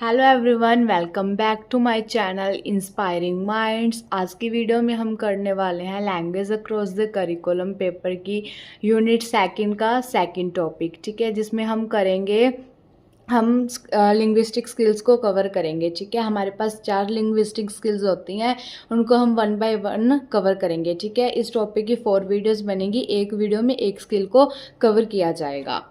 Hello everyone, welcome back to my channel inspiring minds. आज की video में हम करने वाले हैं language across the curriculum paper की यूनिट सेकंड का सेकंड टॉपिक। ठीक है, जिसमें हम लिंग्विस्टिक स्किल्स को कवर करेंगे। ठीक है, हमारे पास 4 लिंग्विस्टिक स्किल्स होती हैं, उनको हम 1 बाय 1 कवर करेंगे। ठीक है, इस टॉपिक की 4 वीडियोस बनेंगी, एक वीडियो में एक स्किल को कवर किया जाएगा।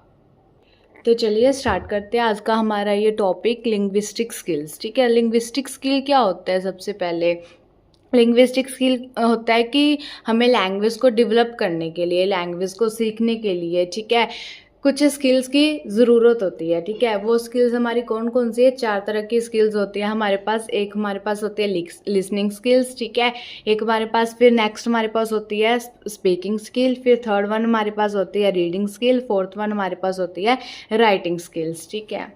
तो चलिए स्टार्ट करते हैं आज का हमारा ये टॉपिक लिंग्विस्टिक स्किल्स। ठीक है, लिंग्विस्टिक स्किल क्या होता है? सबसे पहले लिंग्विस्टिक स्किल होता है कि हमें लैंग्वेज को डेवलप करने के लिए, लैंग्वेज को सीखने के लिए, ठीक है, कुछ स्किल्स की ज़रूरत होती है। ठीक है, वो स्किल्स हमारी कौन कौन सी है? 4 तरह की स्किल्स होती है हमारे पास। एक हमारे पास होती है लिसनिंग स्किल्स, ठीक है, एक हमारे पास, फिर नेक्स्ट हमारे पास होती है स्पीकिंग स्किल, फिर थर्ड वन हमारे पास होती है रीडिंग स्किल, फोर्थ वन हमारे पास होती है राइटिंग स्किल्स। ठीक है,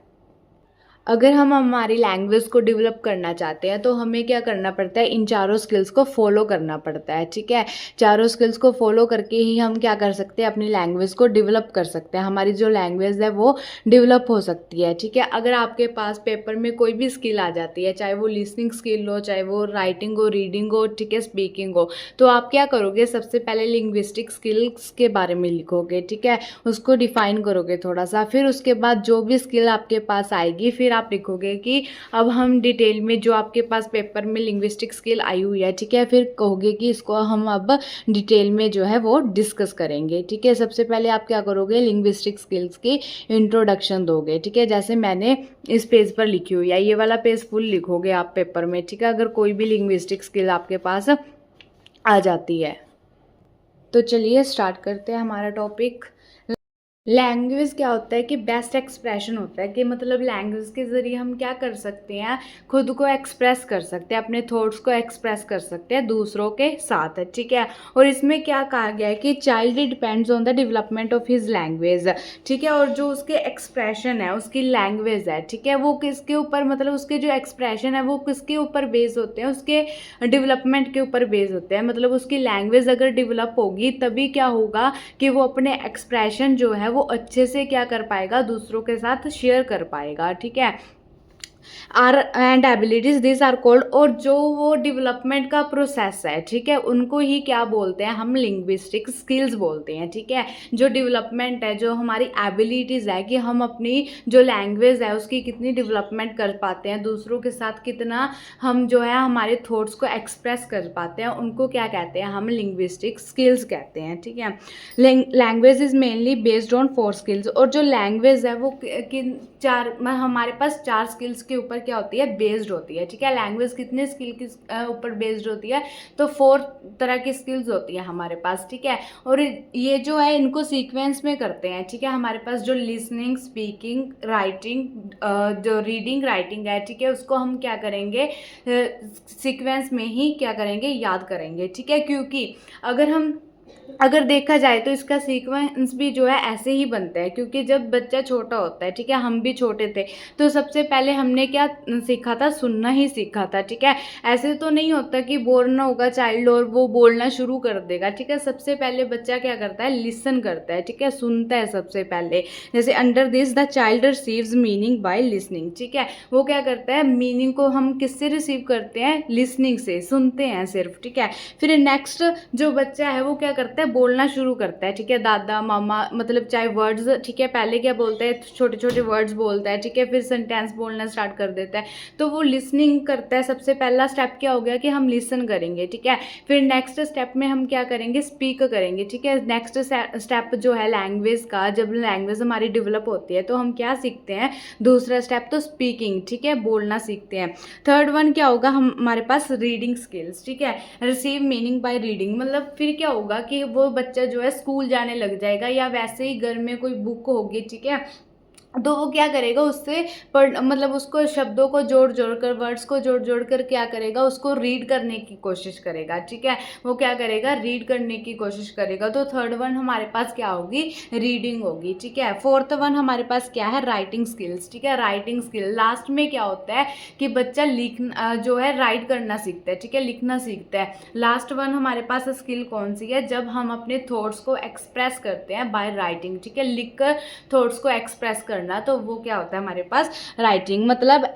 अगर हम हमारी लैंग्वेज को डेवलप करना चाहते हैं तो हमें क्या करना पड़ता है? इन चारों स्किल्स को फॉलो करना पड़ता है। ठीक है, चारों स्किल्स को फॉलो करके ही हम क्या कर सकते हैं? अपनी लैंग्वेज को डेवलप कर सकते हैं, हमारी जो लैंग्वेज है वो डेवलप हो सकती है। ठीक है, अगर आपके पास पेपर में कोई भी स्किल आ जाती है, चाहे वो लिसनिंग स्किल हो, चाहे वो राइटिंग हो, रीडिंग हो, ठीक है, स्पीकिंग हो, तो आप क्या करोगे? सबसे पहले लिंग्विस्टिक स्किल्स के बारे में लिखोगे। ठीक है, उसको डिफाइन करोगे थोड़ा सा, फिर उसके बाद जो भी स्किल आपके पास आएगी फिर आप लिखोगे कि अब हम डिटेल में जो आपके पास पेपर में लिंग्विस्टिक स्किल आई हुई है, ठीक है, फिर कहोगे कि इसको हम अब डिटेल में जो है वो डिस्कस करेंगे। ठीक है, सबसे पहले आप क्या करोगे? लिंग्विस्टिक स्किल्स की इंट्रोडक्शन दोगे। ठीक है, जैसे मैंने इस पेज पर लिखी हुई है, ये वाला पेज फुल लिखोगे आप पेपर में। ठीक है, अगर कोई भी लिंग्विस्टिक स्किल आपके पास आ जाती है तो चलिए स्टार्ट करते हैं हमारा टॉपिक। लैंग्वेज क्या होता है कि बेस्ट एक्सप्रेशन होता है, कि मतलब लैंग्वेज के ज़रिए हम क्या कर सकते हैं? खुद को एक्सप्रेस कर सकते हैं, अपने थॉट्स को एक्सप्रेस कर सकते हैं दूसरों के साथ। ठीक है, और इसमें क्या कहा गया है कि child depends on the development of his language. ठीक है, और जो उसके एक्सप्रेशन है, उसकी लैंग्वेज है, ठीक है, वो किसके ऊपर, मतलब उसके जो एक्सप्रेशन है वो किसके ऊपर बेस होते हैं? उसके डेवलपमेंट के ऊपर बेस होते हैं। मतलब उसकी लैंग्वेज अगर डेवलप होगी तभी क्या होगा कि वो अपने एक्सप्रेशन जो है वो अच्छे से क्या कर पाएगा? दूसरों के साथ शेयर कर पाएगा। ठीक है, are and abilities this are called, और जो वो डेवलपमेंट का प्रोसेस है, ठीक है, उनको ही क्या बोलते हैं? हम लिंग्विस्टिक स्किल्स बोलते हैं। ठीक है, जो डेवलपमेंट है, जो हमारी एबिलिटीज़ है कि हम अपनी जो लैंग्वेज है उसकी कितनी डेवलपमेंट कर पाते हैं, दूसरों के साथ कितना हम जो है हमारे थॉट्स को एक्सप्रेस कर पाते हैं, उनको क्या कहते हैं? हम लिंग्विस्टिक स्किल्स कहते हैं। ठीक है, language is mainly based on 4 skills, और जो लैंग्वेज है वो किन हमारे पास 4 स्किल्स के ऊपर क्या होती है? बेस्ड होती है। ठीक है, लैंग्वेज कितने स्किल के ऊपर बेस्ड होती है? तो 4 तरह की स्किल्स होती है हमारे पास। ठीक है, और ये जो है इनको सीक्वेंस में करते हैं। ठीक है, हमारे पास जो लिसनिंग, स्पीकिंग, राइटिंग, जो रीडिंग राइटिंग है, ठीक है, उसको हम क्या करेंगे? सीक्वेंस में ही क्या करेंगे? याद करेंगे। ठीक है, क्योंकि अगर देखा जाए तो इसका सीक्वेंस भी जो है ऐसे ही बनता है, क्योंकि जब बच्चा छोटा होता है, ठीक है, हम भी छोटे थे, तो सबसे पहले हमने क्या सीखा था? सुनना ही सीखा था। ठीक है, ऐसे तो नहीं होता कि बोर्न होगा चाइल्ड और वो बोलना शुरू कर देगा। ठीक है, सबसे पहले बच्चा क्या करता है? लिसन करता है। ठीक है, सुनता है सबसे पहले। जैसे under this the child receives meaning by listening. ठीक है, वो क्या करता है? मीनिंग को हम किससे रिसीव करते हैं? लिसनिंग से, सुनते हैं सिर्फ। ठीक है, फिर नेक्स्ट जो बच्चा है वो क्या करता है? बोलना शुरू करता है। ठीक है, दादा, मामा, मतलब चाहे वर्ड्स, ठीक है, पहले क्या बोलता है? छोटे छोटे वर्ड्स बोलता है। ठीक है, फिर सेंटेंस बोलना स्टार्ट कर देता है, तो वो लिसनिंग करता है। सबसे पहला स्टेप क्या हो गया कि हम लिसन करेंगे। ठीक है, फिर नेक्स्ट स्टेप में हम क्या करेंगे? स्पीक करेंगे। ठीक है, नेक्स्ट स्टेप जो है लैंग्वेज का, जब लैंग्वेज हमारी डेवलप होती है तो हम क्या सीखते हैं? दूसरा स्टेप तो स्पीकिंग, ठीक है, बोलना सीखते हैं। थर्ड वन क्या होगा? हमारे पास रीडिंग स्किल्स। ठीक है, रिसीव मीनिंग बाय रीडिंग, मतलब फिर क्या होगा कि वो बच्चा जो है स्कूल जाने लग जाएगा, या वैसे ही घर में कोई बुक होगी, ठीक है, तो वो क्या करेगा? उससे मतलब उसको शब्दों को जोड़ जोड़ कर, वर्ड्स को जोड़ जोड़ कर क्या करेगा? उसको रीड करने की कोशिश करेगा। ठीक है, वो क्या करेगा? रीड करने की कोशिश करेगा। तो थर्ड वन हमारे पास क्या होगी? रीडिंग होगी। ठीक है, फोर्थ वन हमारे पास क्या है? Writing skills. ठीक है, राइटिंग स्किल लास्ट में क्या होता है कि बच्चा लिखना जो है राइट करना सीखता है। ठीक है, लिखना सीखता है। लास्ट वन हमारे पास स्किल कौन सी है? जब हम अपने थॉट्स को एक्सप्रेस करते हैं बाय राइटिंग। ठीक है, लिख कर थॉट्स को एक्सप्रेस करना करना, तो वो क्या होता है हमारे पास राइटिंग, मतलब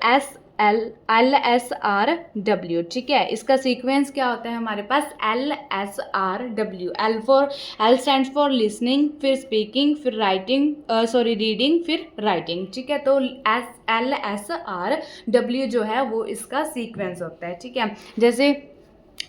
LSRW, ठीक है। इसका सीक्वेंस क्या होता है हमारे पास LSRW। L stands for listening, फिर स्पीकिंग, फिर राइटिंग, रीडिंग, फिर राइटिंग, ठीक है। तो LSRW जो है वो इसका सीक्वेंस होता है, ठीक है। जैसे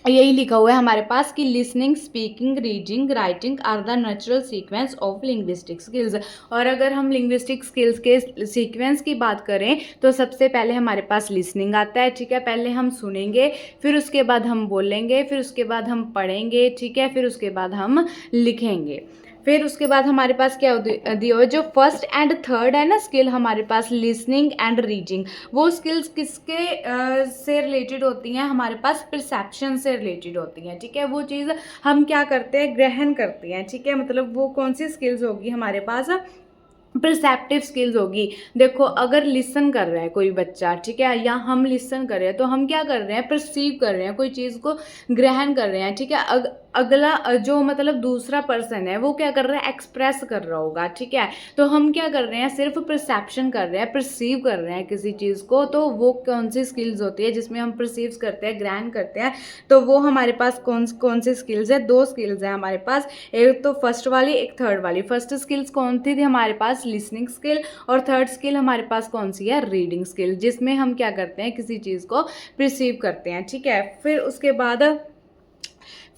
यही लिखा हुआ है हमारे पास कि listening, speaking, reading, writing are the natural sequence of linguistic skills. और अगर हम लिंग्विस्टिक स्किल्स के सीक्वेंस की बात करें तो सबसे पहले हमारे पास लिसनिंग आता है, ठीक है। पहले हम सुनेंगे, फिर उसके बाद हम बोलेंगे, फिर उसके बाद हम पढ़ेंगे, ठीक है, फिर उसके बाद हम लिखेंगे। फिर उसके बाद हमारे पास क्या दिया हुआ है, जो फर्स्ट एंड थर्ड है ना स्किल हमारे पास, लिसनिंग एंड रीडिंग, वो स्किल्स किसके से रिलेटेड होती हैं, हमारे पास परसेप्शन से रिलेटेड होती हैं, ठीक है। वो चीज़ हम क्या करते हैं, ग्रहण करते हैं, ठीक है। मतलब वो कौन सी स्किल्स होगी हमारे पास, परसेप्टिव स्किल्स होगी। देखो अगर लिसन कर रहा है कोई बच्चा, ठीक है, या हम लिसन कर रहे हैं, तो हम क्या कर रहे हैं, परसीव कर रहे हैं, कोई चीज़ को ग्रहण कर रहे हैं, ठीक है। अगला जो मतलब दूसरा पर्सन है वो क्या कर रहा है, एक्सप्रेस कर रहा होगा, ठीक है। तो हम क्या कर रहे हैं, सिर्फ परसेप्शन कर रहे हैं, परसीव कर रहे हैं किसी चीज़ को। तो वो कौन सी स्किल्स होती है जिसमें हम परसीव करते हैं, ग्रहण करते हैं, तो वो हमारे पास कौन सी स्किल्स है, दो स्किल्स है हमारे पास, एक तो फर्स्ट वाली, एक थर्ड वाली। फर्स्ट स्किल्स कौन थी हमारे पास, लिसनिंग स्किल, और थर्ड स्किल हमारे पास कौन सी है, रीडिंग स्किल, जिसमें हम क्या करते हैं, किसी चीज़ को परसीव करते हैं, ठीक है। फिर उसके बाद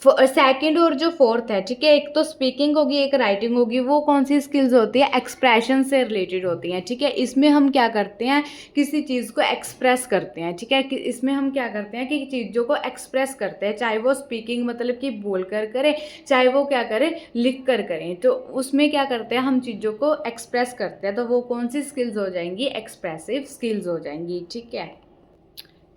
सेकंड और जो फोर्थ है, ठीक है, एक तो स्पीकिंग होगी, एक राइटिंग होगी। वो कौन सी स्किल्स होती है, एक्सप्रेशन से रिलेटेड होती हैं, ठीक है। इसमें हम क्या करते हैं, किसी चीज़ को एक्सप्रेस करते हैं, ठीक है। इसमें हम क्या करते हैं कि चीज़ों को एक्सप्रेस करते हैं, चाहे वो स्पीकिंग मतलब कि बोल कर करें, चाहे वो क्या करें, लिख कर करें। तो उसमें क्या करते हैं, हम चीज़ों को एक्सप्रेस करते हैं, तो वो कौन सी स्किल्स हो जाएंगी, एक्सप्रेसिव स्किल्स हो जाएंगी, ठीक है।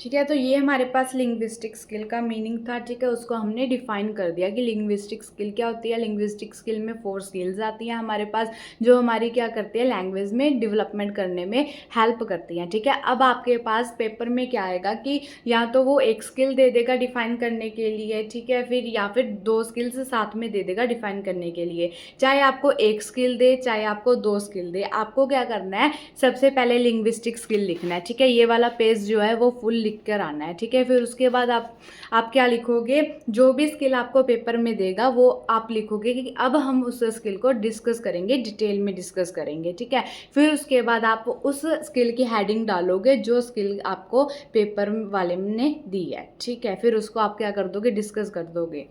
ठीक है, तो ये हमारे पास लिंग्विस्टिक स्किल का मीनिंग था, ठीक है। उसको हमने डिफाइन कर दिया कि लिंग्विस्टिक स्किल क्या होती है। लिंग्विस्टिक स्किल में 4 स्किल्स आती हैं हमारे पास, जो हमारी क्या करती है, लैंग्वेज में डेवलपमेंट करने में हेल्प करती हैं, ठीक है। अब आपके पास पेपर में क्या आएगा कि या तो वो एक स्किल दे देगा डिफाइन करने के लिए, ठीक है, फिर या फिर 2 स्किल्स साथ में दे देगा डिफाइन करने के लिए। चाहे आपको एक स्किल दे, चाहे आपको 2 स्किल दे, आपको क्या करना है, सबसे पहले लिंग्विस्टिक स्किल लिखना है, ठीक है। ये वाला पेज जो है वो फुल लिख कर आना है, ठीक है। फिर उसके बाद आप क्या लिखोगे, जो भी स्किल आपको पेपर में देगा वो आप लिखोगे कि अब हम उस स्किल को डिस्कस करेंगे, डिटेल में डिस्कस करेंगे, ठीक है। फिर उसके बाद आप उस स्किल की हेडिंग डालोगे जो स्किल आपको पेपर वाले ने दी है, ठीक है। फिर उसको आप क्या कर दोगे, डिस्कस कर दोगे।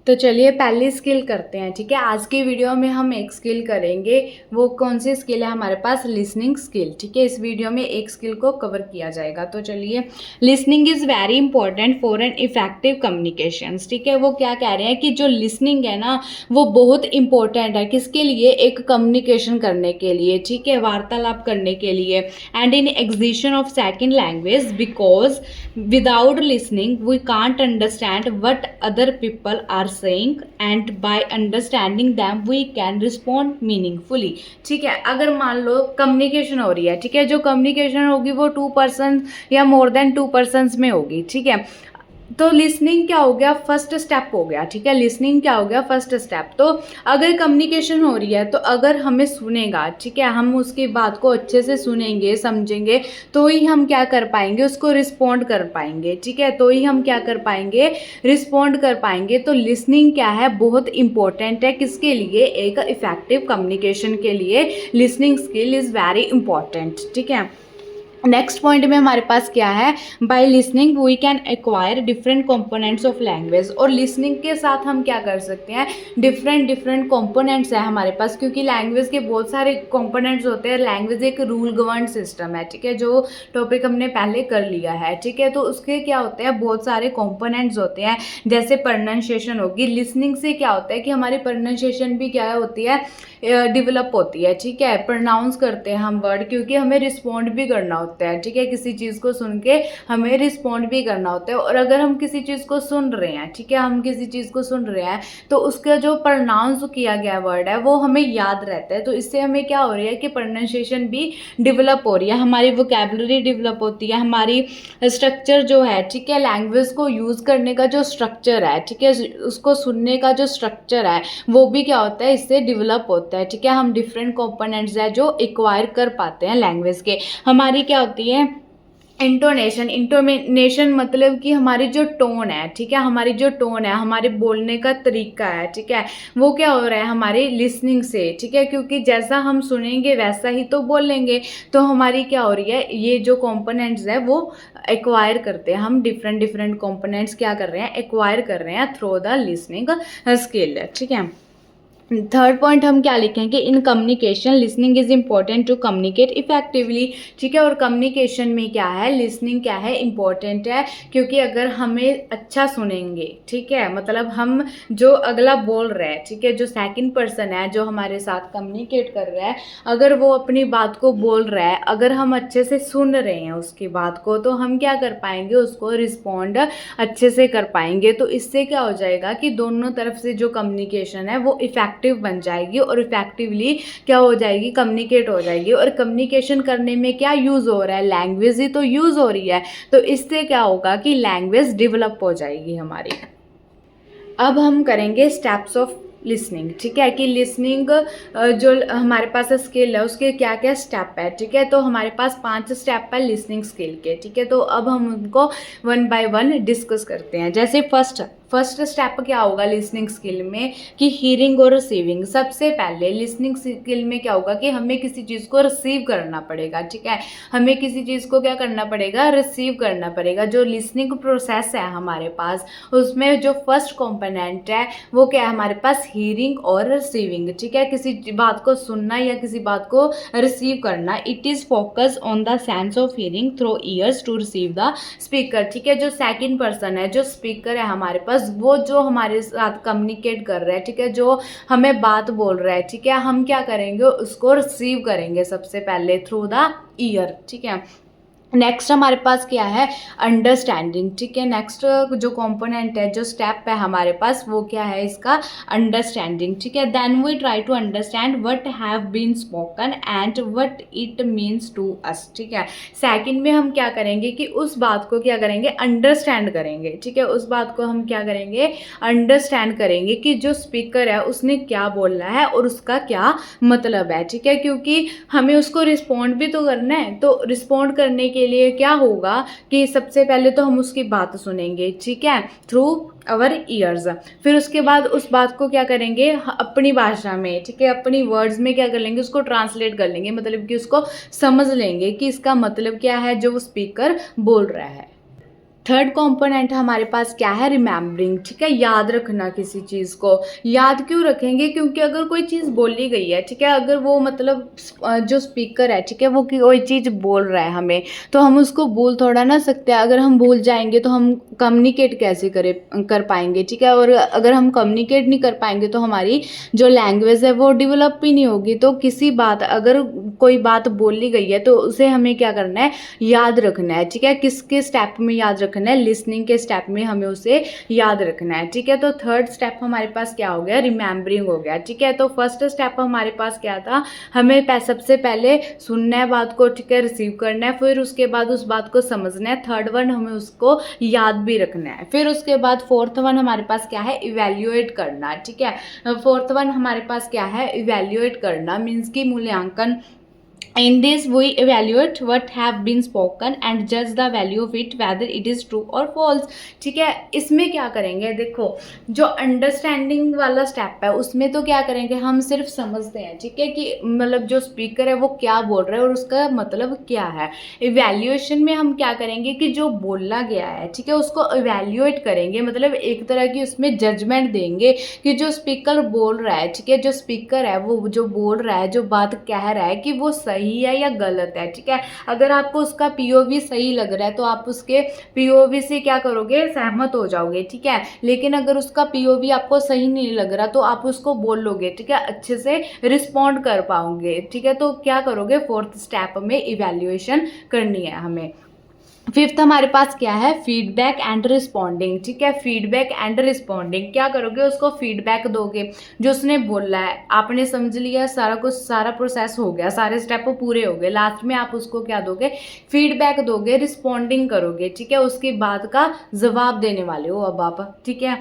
तो चलिए पहली स्किल करते हैं, ठीक है। आज की वीडियो में हम एक स्किल करेंगे, वो कौन सी स्किल है हमारे पास, लिसनिंग स्किल, ठीक है। इस वीडियो में एक स्किल को कवर किया जाएगा। तो चलिए, listening is very important for an effective communication, ठीक है। वो क्या कह रहे हैं कि जो लिसनिंग है ना वो बहुत इंपॉर्टेंट है, किसके लिए, एक कम्युनिकेशन करने के लिए, ठीक है, वार्तालाप करने के लिए, and in acquisition of second language, because without listening we can't understand what other people are saying and by understanding them we can respond meaningfully, ठीक है। अगर मान लो कम्युनिकेशन हो रही है, ठीक है, जो कम्युनिकेशन होगी वो 2 पर्सन या मोर देन 2 पर्सन्स में होगी, ठीक है। तो लिसनिंग क्या हो गया, फर्स्ट स्टेप हो गया, ठीक है। लिसनिंग क्या हो गया, फर्स्ट स्टेप। तो अगर कम्युनिकेशन हो रही है तो अगर हमें सुनेगा, ठीक है, हम उसकी बात को अच्छे से सुनेंगे, समझेंगे, तो ही हम क्या कर पाएंगे, उसको रिस्पॉन्ड कर पाएंगे, ठीक है। तो ही हम क्या कर पाएंगे, रिस्पॉन्ड कर पाएंगे। तो लिसनिंग क्या है, बहुत इंपॉर्टेंट है, किसके लिए, एक इफेक्टिव कम्युनिकेशन के लिए listening skill is very important, ठीक है। नेक्स्ट पॉइंट में हमारे पास क्या है, by listening we can acquire different components of language. और लिसनिंग के साथ हम क्या कर सकते हैं, डिफरेंट कंपोनेंट्स है हमारे पास, क्योंकि लैंग्वेज के बहुत सारे कंपोनेंट्स होते हैं। लैंग्वेज एक रूल गवर्न सिस्टम है, ठीक है, जो टॉपिक हमने पहले कर लिया है, ठीक है। तो उसके क्या होते हैं, बहुत सारे कंपोनेंट्स होते हैं, जैसे प्रोनाउंसिएशन होगी। लिसनिंग से क्या होता है कि हमारी प्रोनाउंसिएशन भी क्या होती है, डेवलप होती है, ठीक है। प्रोनाउंस करते हैं हम वर्ड, क्योंकि हमें रिस्पॉन्ड भी करना होता है, होता है, ठीक है। किसी चीज़ को सुन के हमें रिस्पॉन्ड भी करना होता है, और अगर हम किसी चीज़ को सुन रहे हैं, ठीक है, हम किसी चीज़ को सुन रहे हैं तो उसका जो प्रोनाउंस किया गया वर्ड है वो हमें याद रहता है। तो इससे हमें क्या हो रही है कि प्रोनाउंसिएशन भी डेवलप हो रही है, हमारी वोकैबुलरी डेवलप होती है, हमारी स्ट्रक्चर जो है, ठीक है, लैंग्वेज को यूज़ करने का जो स्ट्रक्चर है, ठीक है, उसको सुनने का जो स्ट्रक्चर है वो भी क्या होता है, इससे डेवलप होता है, ठीक है। हम डिफरेंट कंपोनेंट्स है जो एक्वायर कर पाते हैं लैंग्वेज के। हमारी क्या होती है इंटोनेशन मतलब कि हमारी जो टोन है, ठीक है, हमारी जो टोन है, हमारे बोलने का तरीका है, ठीक है, वो क्या हो रहा है हमारी लिसनिंग से, ठीक है, क्योंकि जैसा हम सुनेंगे वैसा ही तो बोलेंगे। तो हमारी क्या हो रही है, ये जो कंपोनेंट्स है वो एक्वायर करते हैं, हम डिफरेंट डिफरेंट कंपोनेंट्स क्या कर रहे हैं, एक्वायर कर रहे हैं थ्रू द लिसनिंग स्किल, ठीक है। थर्ड पॉइंट हम क्या लिखेंगे, in communication listening is important to communicate effectively, ठीक है। और कम्युनिकेशन में क्या है, लिसनिंग क्या है, इम्पॉर्टेंट है, क्योंकि अगर हमें अच्छा सुनेंगे, ठीक है, मतलब हम जो अगला बोल रहे हैं, ठीक है, जो सेकंड पर्सन है जो हमारे साथ कम्युनिकेट कर रहा है, अगर वो अपनी बात को बोल रहा है, अगर हम अच्छे से सुन रहे हैं उसकी बात को, तो हम क्या कर पाएंगे, उसको रिस्पॉन्ड अच्छे से कर पाएंगे। तो इससे क्या हो जाएगा कि दोनों तरफ से जो कम्युनिकेशन है वो इफेक्टिव बन जाएगी, और इफेक्टिवली क्या हो जाएगी, कम्युनिकेट हो जाएगी। और कम्युनिकेशन करने में क्या यूज़ हो रहा है, लैंग्वेज ही तो यूज़ हो रही है। तो इससे क्या होगा कि लैंग्वेज डेवलप हो जाएगी हमारी। अब हम करेंगे स्टेप्स ऑफ लिसनिंग, ठीक है, कि लिसनिंग जो हमारे पास स्किल है उसके क्या क्या स्टेप है, ठीक है। तो हमारे पास 5 स्टेप है लिसनिंग स्किल के, ठीक है। तो अब हम उनको 1 बाय 1 डिस्कस करते हैं। जैसे फर्स्ट स्टेप क्या होगा लिसनिंग स्किल में कि हीयरिंग और रिसीविंग। सबसे पहले लिसनिंग स्किल में क्या होगा कि हमें किसी चीज़ को रिसीव करना पड़ेगा, ठीक है, हमें किसी चीज़ को क्या करना पड़ेगा, रिसीव करना पड़ेगा। जो लिसनिंग प्रोसेस है हमारे पास, उसमें जो फर्स्ट कंपोनेंट है वो क्या है हमारे पास, हीयरिंग और रिसीविंग, ठीक है, किसी बात को सुनना या किसी बात को रिसीव करना। It is focus on the sense of hearing through ears to receive the speaker, ठीक है। जो सेकंड पर्सन है, जो स्पीकर है हमारे पास, वो जो हमारे साथ कम्युनिकेट कर रहा है, ठीक है, जो हमें बात बोल रहा है, ठीक है, हम क्या करेंगे, उसको रिसीव करेंगे सबसे पहले थ्रू द ईयर, ठीक है। नेक्स्ट हमारे पास क्या है, अंडरस्टैंडिंग, ठीक है। नेक्स्ट जो कंपोनेंट है, जो स्टेप है हमारे पास, वो क्या है इसका, अंडरस्टैंडिंग, ठीक है। Then we try to understand what have been spoken and what it means to us, ठीक है। सेकंड में हम क्या करेंगे कि उस बात को क्या करेंगे, अंडरस्टैंड करेंगे, ठीक है, उस बात को हम क्या करेंगे, अंडरस्टैंड करेंगे कि जो स्पीकर है उसने क्या बोलना है और उसका क्या मतलब है, ठीक है, क्योंकि हमें उसको रिस्पॉन्ड भी तो करना है। तो रिस्पॉन्ड करने के लिए क्या होगा कि सबसे पहले तो हम उसकी बात सुनेंगे, ठीक है, थ्रू आवर ईयर्स। फिर उसके बाद उस बात को क्या करेंगे, अपनी भाषा में, ठीक है, अपनी वर्ड्स में क्या कर लेंगे, उसको ट्रांसलेट कर लेंगे, मतलब कि उसको समझ लेंगे कि इसका मतलब क्या है जो वो स्पीकर बोल रहा है। थर्ड कंपोनेंट हमारे पास क्या है, रिमेम्बरिंग, ठीक है, याद रखना किसी चीज़ को। याद क्यों रखेंगे, क्योंकि अगर कोई चीज़ बोली गई है, ठीक है, अगर वो मतलब जो स्पीकर है, ठीक है, वो कोई चीज़ बोल रहा है हमें, तो हम उसको भूल थोड़ा ना सकते हैं। अगर हम भूल जाएंगे तो हम कम्युनिकेट कैसे कर पाएंगे, ठीक है, और अगर हम कम्युनिकेट नहीं कर पाएंगे तो हमारी जो लैंग्वेज है वो डेवलप भी नहीं होगी। तो किसी बात, अगर कोई बात बोली गई है तो उसे हमें क्या करना है, याद रखना है, ठीक है। किसके स्टेप में याद रखना है, लिसनिंग के स्टेप में हमें उसे याद रखना है, ठीक है। तो थर्ड स्टेप हमारे पास क्या हो गया, रिमेम्बरिंग हो गया, ठीक है। तो फर्स्ट स्टेप हमारे पास क्या था, हमें सबसे पहले सुनना है बात को, ठीक है, रिसीव करना है, फिर उसके बाद उस बात को समझना है, थर्ड वन हमें उसको याद भी रखना है, फिर उसके बाद फोर्थ वन हमारे पास क्या है, इवेल्युएट करना, ठीक है। फोर्थ वन हमारे पास क्या है, इवेल्युएट करना मीन्स की मूल्यांकन। In this, we evaluate what have been spoken and judge the value of it whether it is true or false, ठीक है। इसमें क्या करेंगे, देखो जो अंडरस्टैंडिंग वाला स्टेप है उसमें तो क्या करेंगे, हम सिर्फ समझते हैं, ठीक है, कि मतलब जो स्पीकर है वो क्या बोल रहा है और उसका मतलब क्या है। इवैल्यूएशन में हम क्या करेंगे कि जो बोला गया है, ठीक है, उसको इवैल्यूएट करेंगे, मतलब एक तरह की उसमें जजमेंट देंगे कि जो स्पीकर बोल रहा है, ठीक है, जो स्पीकर है वो जो बोल रहा है, जो बात कह रहा है कि वो सही सही है या गलत है, ठीक है। अगर आपको उसका पीओवी सही लग रहा है तो आप उसके पीओवी से क्या करोगे, सहमत हो जाओगे, ठीक है। लेकिन अगर उसका पीओवी आपको सही नहीं लग रहा तो आप उसको बोल लोगे, ठीक है, अच्छे से रिस्पॉन्ड कर पाओगे, ठीक है। तो क्या करोगे, फोर्थ स्टेप में इवैल्यूएशन करनी है हमें। फिफ्थ हमारे पास क्या है, फीडबैक एंड रिस्पॉन्डिंग, ठीक है। फीडबैक एंड रिस्पॉन्डिंग क्या करोगे, उसको फीडबैक दोगे, जो उसने बोला है आपने समझ लिया, सारा कुछ, सारा प्रोसेस हो गया, सारे स्टेप पूरे हो गए, लास्ट में आप उसको क्या दोगे, फीडबैक दोगे, रिस्पॉन्डिंग करोगे, ठीक है। उसके बाद का जवाब देने वाले हो अब आप, ठीक है।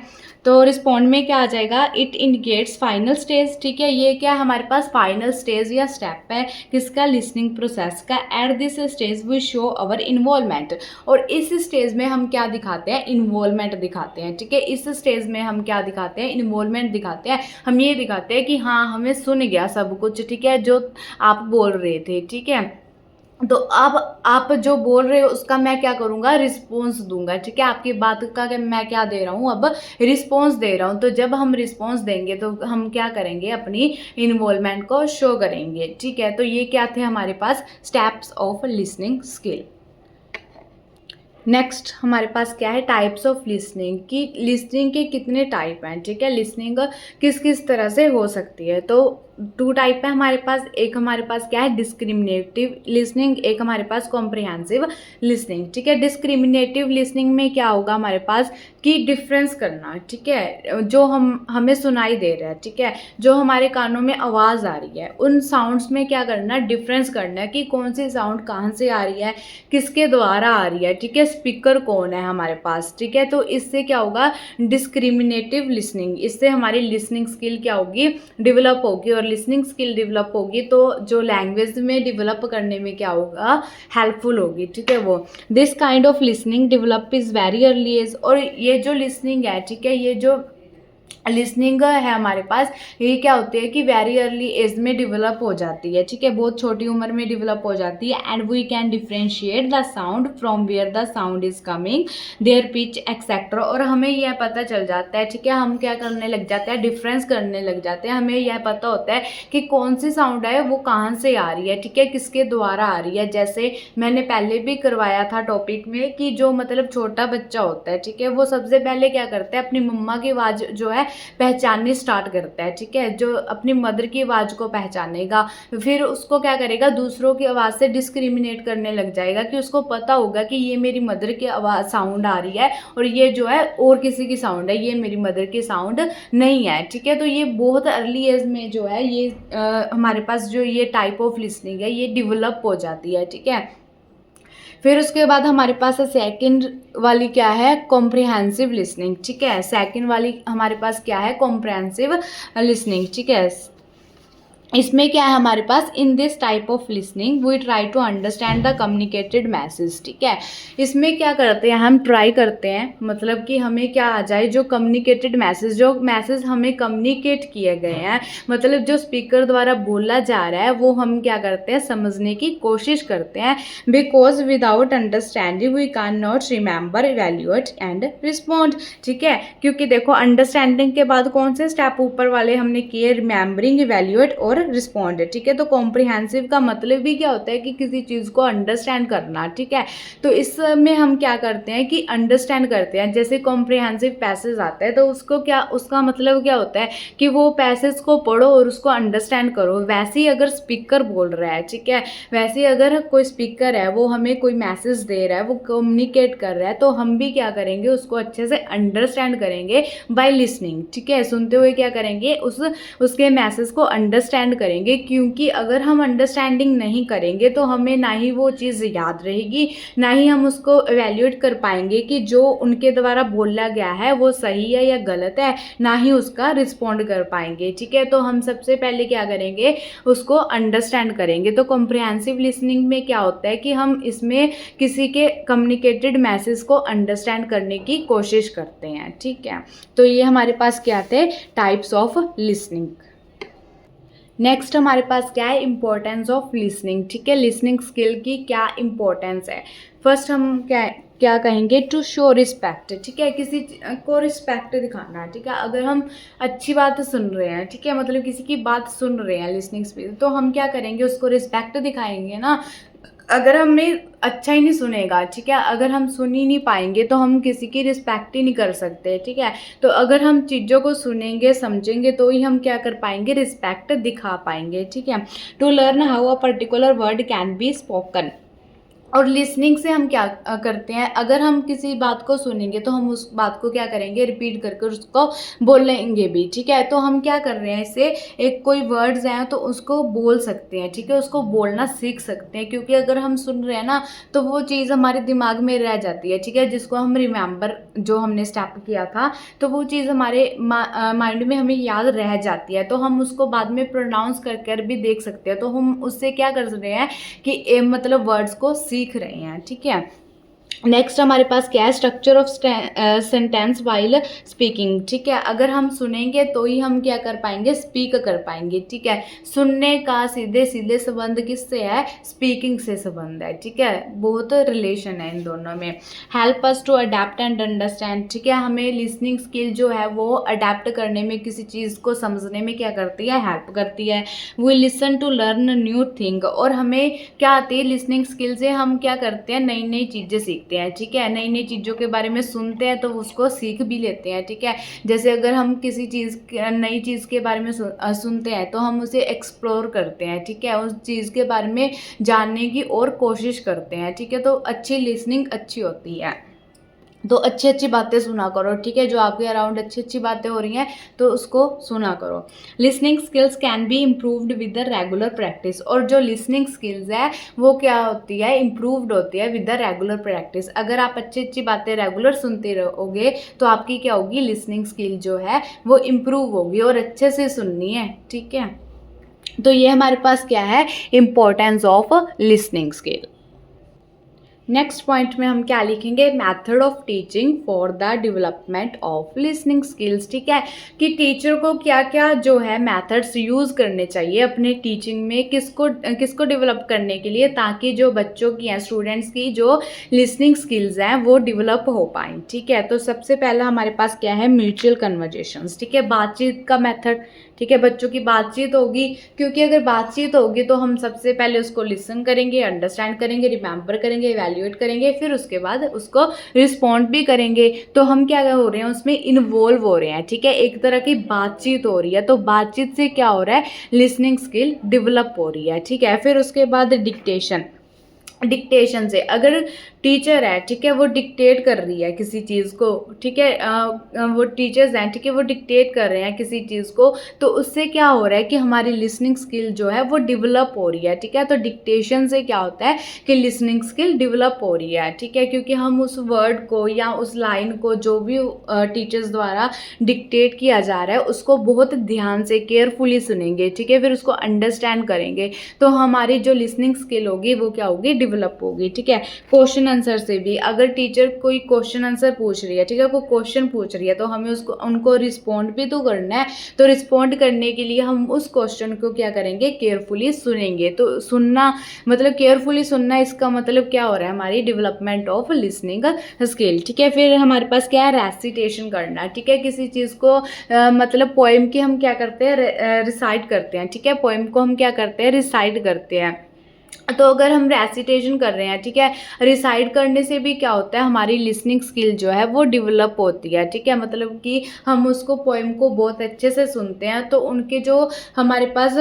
तो रिस्पॉन्ड में क्या आ जाएगा, इट इंडिकेट्स फाइनल स्टेज, ठीक है। ये क्या हमारे पास फाइनल स्टेज या स्टेप है किसका, लिसनिंग प्रोसेस का। At this stage we show our involvement, और इस स्टेज में हम क्या दिखाते हैं, इन्वॉल्वमेंट दिखाते हैं, ठीक है। इस स्टेज में हम क्या दिखाते हैं, इन्वॉल्वमेंट दिखाते हैं। हम ये दिखाते हैं कि हाँ हमें सुन गया सब कुछ, ठीक है, जो आप बोल रहे थे, ठीक है। तो अब आप जो बोल रहे हो उसका मैं क्या करूँगा, रिस्पॉन्स दूंगा, ठीक है। आपकी बात का मैं क्या दे रहा हूँ, अब रिस्पॉन्स दे रहा हूँ। तो जब हम रिस्पॉन्स देंगे तो हम क्या करेंगे, अपनी इन्वॉल्वमेंट को शो करेंगे, ठीक है। तो ये क्या थे हमारे पास steps of listening skill. Next हमारे पास क्या है, टाइप्स ऑफ लिसनिंग, की लिसनिंग के कितने टाइप हैं, ठीक है। लिसनिंग किस किस तरह से हो सकती है, तो 2 टाइप है हमारे पास। एक हमारे पास क्या है, डिस्क्रिमिनेटिव लिसनिंग, एक हमारे पास कॉम्प्रिहेंसिव लिसनिंग, ठीक है। डिस्क्रिमिनेटिव लिसनिंग में क्या होगा हमारे पास कि डिफरेंस करना, ठीक है, जो हमें सुनाई दे रहा है, ठीक है, जो हमारे कानों में आवाज़ आ रही है, उन साउंड्स में क्या करना, डिफरेंस करना है कि कौन सी साउंड कहाँ से आ रही है, किसके द्वारा आ रही है, ठीक है, स्पीकर कौन है हमारे पास, ठीक है। तो इससे क्या होगा, डिस्क्रिमिनेटिव लिसनिंग, इससे हमारी लिसनिंग स्किल क्या होगी, डेवलप होगी। और लिसनिंग स्किल डेवलप होगी तो जो लैंग्वेज में डेवलप करने में क्या होगा, हेल्पफुल होगी, ठीक है वो। This kind of listening develop is very early age, और ये जो लिसनिंग है, ठीक है, ये जो लिसनिंग है हमारे पास, ये क्या होती है कि वेरी अर्ली एज में डेवलप हो जाती है, ठीक है, बहुत छोटी उम्र में डेवलप हो जाती है। And we can differentiate the sound from where the sound is coming, their pitch etcetera, और हमें यह पता चल जाता है, ठीक है, हम क्या करने लग जाते हैं, डिफरेंस करने लग जाते हैं। हमें यह पता होता है कि कौन सी साउंड है वो कहाँ से आ रही है, ठीक है, किसके द्वारा आ रही है। जैसे मैंने पहले भी करवाया था टॉपिक में कि जो मतलब छोटा बच्चा होता है, ठीक है, वो सबसे पहले क्या करता है, अपनी मम्मा की आवाज़ जो है पहचाननी स्टार्ट करता है, ठीक है, जो अपनी मदर की आवाज़ को पहचानेगा, फिर उसको क्या करेगा, दूसरों की आवाज़ से डिस्क्रिमिनेट करने लग जाएगा, कि उसको पता होगा कि ये मेरी मदर की आवाज़ साउंड आ रही है और ये जो है और किसी की साउंड है, ये मेरी मदर की साउंड नहीं है, ठीक है। तो ये बहुत अर्ली एज में जो है ये हमारे पास जो ये टाइप ऑफ लिसनिंग है ये डेवलप हो जाती है, ठीक है। फिर उसके बाद हमारे पास सेकंड वाली क्या है, कॉम्प्रिहेंसिव लिसनिंग, ठीक है। सेकंड वाली हमारे पास क्या है, कॉम्प्रिहेंसिव लिसनिंग, ठीक है। इसमें क्या है हमारे पास, in this type of listening we try to understand the communicated message, ठीक है। इसमें क्या करते हैं, हम ट्राई करते हैं, मतलब कि हमें क्या आ जाए, जो कम्युनिकेटेड मैसेज, जो मैसेज हमें कम्युनिकेट किए गए हैं, मतलब जो स्पीकर द्वारा बोला जा रहा है, वो हम क्या करते हैं, समझने की कोशिश करते हैं। Because without understanding we can not remember, evaluate and respond, ठीक है। क्योंकि देखो अंडरस्टैंडिंग के बाद कौन से स्टेप ऊपर वाले हमने किए, रिमेंबरिंग, इवैल्यूएट और रिस्पॉन्ड है, ठीक है। तो कॉम्प्रिहेंसिव का मतलब भी क्या होता है कि किसी चीज़ को अंडरस्टैंड करना, ठीक है। तो इसमें हम क्या करते हैं कि अंडरस्टैंड करते हैं। जैसे कॉम्प्रिहेंसिव पैसेज आता है तो उसको क्या, उसका मतलब क्या होता है कि वो पैसेज को पढ़ो और उसको अंडरस्टैंड करो। वैसे ही अगर स्पीकर बोल रहा है, ठीक है, वैसे ही अगर कोई स्पीकर है वो हमें कोई मैसेज दे रहा है, वो कम्युनिकेट कर रहा है, तो हम भी क्या करेंगे, उसको अच्छे से अंडरस्टैंड करेंगे बाय लिसनिंग, ठीक है। सुनते हुए क्या करेंगे, उसके मैसेज को अंडरस्टैंड करेंगे, क्योंकि अगर हम अंडरस्टैंडिंग नहीं करेंगे तो हमें ना ही वो चीज़ याद रहेगी, ना ही हम उसको एवेल्यूएट कर पाएंगे कि जो उनके द्वारा बोला गया है वो सही है या गलत है, ना ही उसका रिस्पॉन्ड कर पाएंगे, ठीक है। तो हम सबसे पहले क्या करेंगे, उसको अंडरस्टैंड करेंगे। तो कॉम्प्रिहेंसिव लिसनिंग में क्या होता है कि हम इसमें किसी के कम्युनिकेटेड मैसेज को अंडरस्टैंड करने की कोशिश करते हैं, ठीक है। तो ये हमारे पास क्या थे, टाइप्स ऑफ लिसनिंग। नेक्स्ट हमारे पास क्या है, इम्पोर्टेंस ऑफ लिसनिंग। ठीक है, लिसनिंग स्किल की क्या इम्पोर्टेंस है। फर्स्ट हम क्या क्या कहेंगे, टू शो रिस्पेक्ट। ठीक है, किसी को रिस्पेक्ट दिखाना। ठीक है, अगर हम अच्छी बात सुन रहे हैं, ठीक है, मतलब किसी की बात सुन रहे हैं लिसनिंग स्किल, तो हम क्या करेंगे, उसको रिस्पेक्ट दिखाएंगे ना। अगर हमें अच्छा ही नहीं सुनेगा, ठीक है, अगर हम सुन ही नहीं पाएंगे तो हम किसी की रिस्पेक्ट ही नहीं कर सकते। ठीक है, तो अगर हम चीज़ों को सुनेंगे समझेंगे तो ही हम क्या कर पाएंगे, रिस्पेक्ट दिखा पाएंगे। ठीक है, to learn how a particular word can be spoken. और लिसनिंग से हम क्या करते हैं, अगर हम किसी बात को सुनेंगे तो हम उस बात को क्या करेंगे, रिपीट करके उसको बोलेंगे भी। ठीक है, तो हम क्या कर रहे हैं, इससे एक कोई वर्ड्स हैं तो उसको बोल सकते हैं। ठीक है, उसको बोलना सीख सकते हैं, क्योंकि अगर हम सुन रहे हैं ना तो वो चीज़ हमारे दिमाग में रह जाती है। ठीक है, जिसको हम रिमेंबर, जो हमने स्टेप किया था, तो वो चीज़ हमारे माइंड में हमें याद रह जाती है, तो हम उसको बाद में प्रोनाउंस कर भी देख सकते हैं। तो हम उससे क्या कर रहे हैं कि मतलब वर्ड्स को सीख रहे हैं। ठीक है, नेक्स्ट हमारे पास क्या है, structure of sentence while speaking. ठीक है, अगर हम सुनेंगे तो ही हम क्या कर पाएंगे, स्पीक कर पाएंगे। ठीक है, सुनने का सीधे सीधे संबंध किससे है, स्पीकिंग से संबंध है। ठीक है, बहुत रिलेशन है इन दोनों में। Help us to adapt and understand. ठीक है, हमें लिसनिंग स्किल जो है वो अडेप्ट करने में, किसी चीज़ को समझने में क्या करती है, हेल्प करती है। We listen to learn new thing. और हमें क्या आती है, लिसनिंग स्किल से हम क्या करते हैं, नई नई चीज़ें सीखते हैं। ठीक है, नई नई चीज़ों के बारे में सुनते हैं तो उसको सीख भी लेते हैं। ठीक है, जैसे अगर हम किसी चीज़, नई चीज़ के बारे में सुनते हैं तो हम उसे एक्सप्लोर करते हैं। ठीक है, उस चीज़ के बारे में जानने की और कोशिश करते हैं। ठीक है, तो अच्छी लिसनिंग अच्छी होती है। तो अच्छी अच्छी बातें सुना करो। ठीक है, जो आपके अराउंड अच्छी अच्छी बातें हो रही हैं तो उसको सुना करो। Listening skills can be improved with the regular practice. और जो लिसनिंग स्किल्स है वो क्या होती है, इम्प्रूव्ड होती है विद द रेगुलर प्रैक्टिस। अगर आप अच्छी अच्छी बातें रेगुलर सुनते रहोगे तो आपकी क्या होगी, लिसनिंग स्किल जो है वो इम्प्रूव होगी और अच्छे से सुननी है। ठीक है, तो ये हमारे पास क्या है, importance of listening skill. Next point में हम क्या लिखेंगे, method of teaching for the development of listening skills. ठीक है, कि टीचर को क्या क्या जो है मेथड्स यूज़ करने चाहिए अपने टीचिंग में, किसको डेवलप करने के लिए, ताकि जो बच्चों की हैं, स्टूडेंट्स की जो लिसनिंग स्किल्स हैं वो डेवलप हो पाएँ। ठीक है, तो सबसे पहला हमारे पास क्या है, म्यूचुअल कन्वर्जेशंस। ठीक है, बातचीत का मेथड। ठीक है, बच्चों की बातचीत होगी, क्योंकि अगर बातचीत होगी तो हम सबसे पहले उसको लिसन करेंगे, अंडरस्टैंड करेंगे, रिमेंबर करेंगे, इवैल्यूएट करेंगे, फिर उसके बाद उसको रिस्पॉन्ड भी करेंगे। तो हम क्या हो रहे हैं, उसमें इन्वॉल्व हो रहे हैं। ठीक है, एक तरह की बातचीत हो रही है, तो बातचीत से क्या हो रहा है, लिसनिंग स्किल डेवलप हो रही है। ठीक है, फिर उसके बाद डिक्टेशन से, अगर टीचर है, ठीक है, वो डिक्टेट कर रही है किसी चीज़ को। ठीक है, वो टीचर्स हैं, ठीक है, वो डिक्टेट कर रहे हैं किसी चीज़ को, तो उससे क्या हो रहा है कि हमारी लिसनिंग स्किल जो है वो डेवलप हो रही है। ठीक है, तो डिक्टेशन से क्या होता है कि लिसनिंग स्किल डेवलप हो रही है। ठीक है, क्योंकि हम उस वर्ड को या उस लाइन को जो भी टीचर्स द्वारा डिक्टेट किया जा रहा है उसको बहुत ध्यान से केयरफुली सुनेंगे। ठीक है, फिर उसको अंडरस्टैंड करेंगे, तो हमारी जो लिसनिंग स्किल होगी वो क्या होगी, डेवलप होगी। ठीक है, क्वेश्चन आंसर से भी, अगर टीचर कोई क्वेश्चन आंसर पूछ रही है, ठीक है, कोई क्वेश्चन पूछ रही है, तो हमें उनको रिस्पॉन्ड भी तो करना है। तो रिस्पॉन्ड करने के लिए हम उस क्वेश्चन को क्या करेंगे, केयरफुली सुनेंगे। तो सुनना मतलब केयरफुली सुनना, इसका मतलब क्या हो रहा है, हमारी डेवलपमेंट ऑफ लिसनिंग स्किल। ठीक है, फिर हमारे पास क्या है, रेसिटेशन करना। ठीक है, किसी चीज़ को मतलब पोएम की हम क्या करते हैं, रिसाइट करते हैं। ठीक है, पोएम को हम क्या करते हैं, रिसाइट करते हैं। तो अगर हम रेसिटेशन कर रहे हैं, ठीक है, रिसाइट करने से भी क्या होता है, हमारी लिसनिंग स्किल जो है वो डेवलप होती है। ठीक है, मतलब कि हम उसको पोएम को बहुत अच्छे से सुनते हैं, तो उनके जो हमारे पास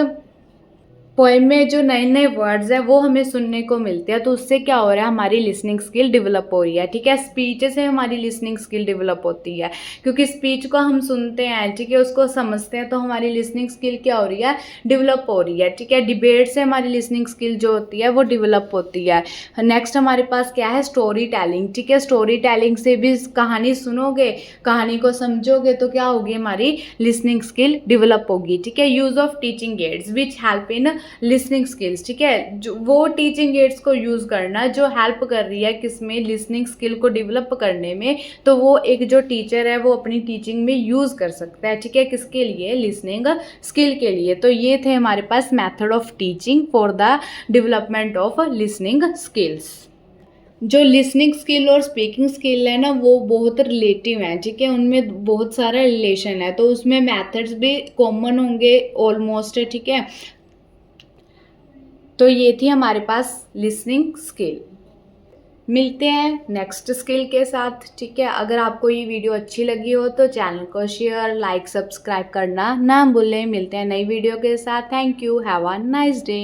पोएम में जो नए नए वर्ड्स हैं वो हमें सुनने को मिलते हैं, तो उससे क्या हो रहा है, हमारी लिसनिंग स्किल डेवलप हो रही है। ठीक है, स्पीच से हमारी लिसनिंग स्किल डेवलप होती है, क्योंकि स्पीच को हम सुनते हैं, ठीक है, उसको समझते हैं, तो हमारी लिसनिंग स्किल क्या हो रही है, डेवलप हो रही है। ठीक है, डिबेट से हमारी लिसनिंग स्किल जो होती है वो डेवलप होती है। नेक्स्ट हमारे पास क्या है, स्टोरी टेलिंग। ठीक है, स्टोरी टेलिंग से भी कहानी सुनोगे, कहानी को समझोगे, तो क्या होगी, हमारी लिसनिंग स्किल डेवलप होगी। ठीक है, use of teaching ads which help in listening skills, ठीक है, जो वो टीचिंग एड्स को यूज़ करना जो हेल्प कर रही है किसमें, लिसनिंग स्किल को डेवलप करने में। तो वो एक जो टीचर है वो अपनी टीचिंग में यूज़ कर सकता है, ठीक है, किसके लिए, लिसनिंग स्किल के लिए। तो ये थे हमारे पास method of teaching for the development of listening skills. जो लिसनिंग स्किल और स्पीकिंग स्किल है ना वो बहुत रिलेटिव हैं, ठीक है, उनमें बहुत सारा रिलेशन है, तो उसमें मेथड्स भी कॉमन होंगे ऑलमोस्ट, ठीक है। तो ये थी हमारे पास लिसनिंग स्किल। मिलते हैं नेक्स्ट स्किल के साथ, ठीक है। अगर आपको ये वीडियो अच्छी लगी हो तो चैनल को शेयर, लाइक, सब्सक्राइब करना ना भूलें। मिलते हैं नई वीडियो के साथ। Thank you, have a nice day.